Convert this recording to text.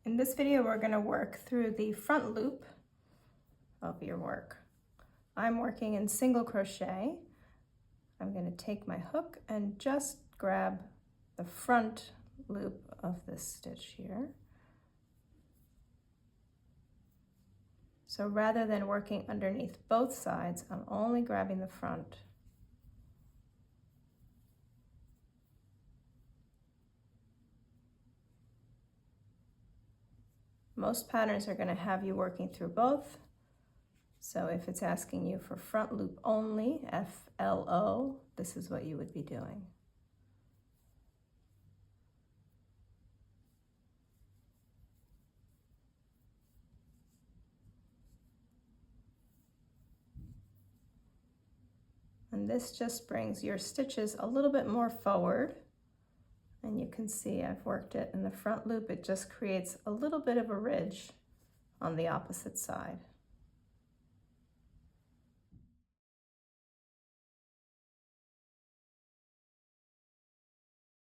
In this video, we're going to work through the front loop of your work. I'm working in single crochet. I'm going to take my hook and just grab the front loop of this stitch here. So rather than working underneath both sides, I'm only grabbing the front. Most patterns are going to have you working through both. So if it's asking you for front loop only, FLO, this is what you would be doing. And this just brings your stitches a little bit more forward. And you can see I've worked it in the front loop. It just creates a little bit of a ridge on the opposite side.